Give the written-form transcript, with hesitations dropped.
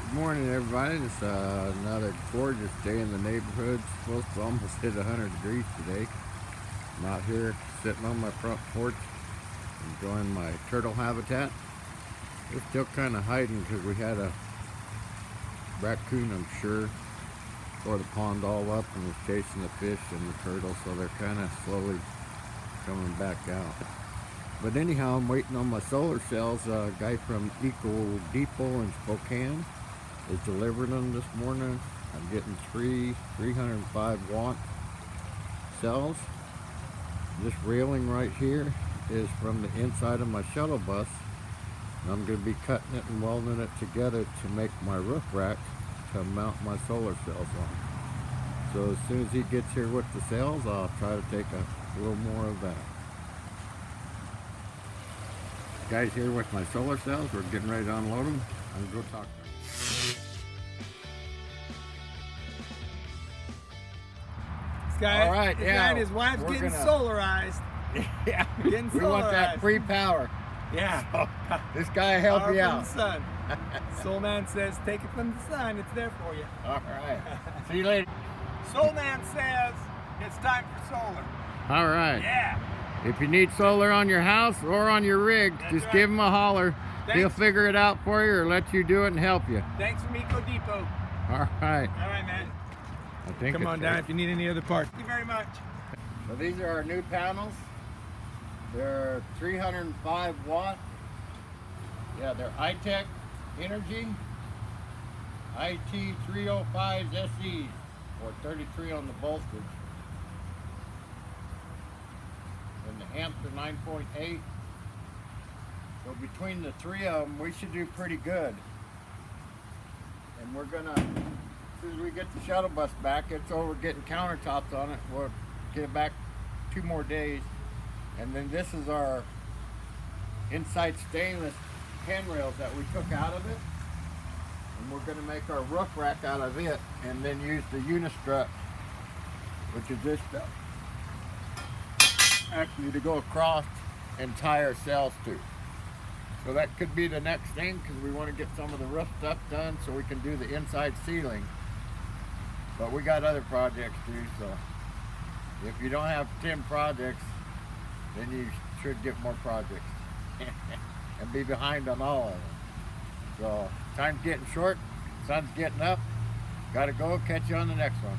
Good morning, everybody. It's another gorgeous day in the neighborhood. It's supposed to almost hit 100 degrees today. I'm out here sitting on my front porch enjoying my turtle habitat. They're still kind of hiding because we had a raccoon, I'm sure, tore the pond all up and was chasing the fish and the turtle, so they're kind of slowly coming back out. But anyhow, I'm waiting on my solar cells. A guy from Eco Depot in Spokane is delivering them this morning. I'm getting three 305 watt cells. This railing right here is from the inside of my shuttle bus. And I'm going to be cutting it and welding it together to make my roof rack to mount my solar cells on. So as soon as he gets here with the cells, I'll try to take a little more of that. Guys here with my solar cells. We're getting ready to unload them. I'm going to go talk to them. This guy, all right, this yeah, guy and his wife's getting solarized. Yeah, getting we want that free power. Yeah. So, this guy will help Power you from out. the sun. Soul Man says, take it from the sun. It's there for you. All right. See you later. Soul Man says, it's time for solar. All right. Yeah. If you need solar on your house or on your rig, That's just right. give him a holler. Thanks. He'll figure it out for you or let you do it and help you. Thanks from Eco Depot. All right. All right, man. I think Come on down if you need any other parts. Thank you very much. So these are our new panels. They're 305 watt. Yeah, they're ITEK Energy IT305 SEs, or 33 on the voltage. And the amps are 9.8. So between the three of them, we should do pretty good. And we're gonna, as soon as we get the shuttle bus back, it's over getting countertops on it. We'll get it back 2 more days. And then this is our inside stainless handrails that we took out of it. And we're gonna make our roof rack out of it and then use the unistrut, which is this stuff, actually to go across and tie our cells to. So that could be the next thing, because we want to get some of the roof stuff done so we can do the inside ceiling. But we got other projects too, so if you don't have 10 projects, then you should get more projects and be behind on all of them. So time's getting short, sun's getting up, gotta go, catch you on the next one.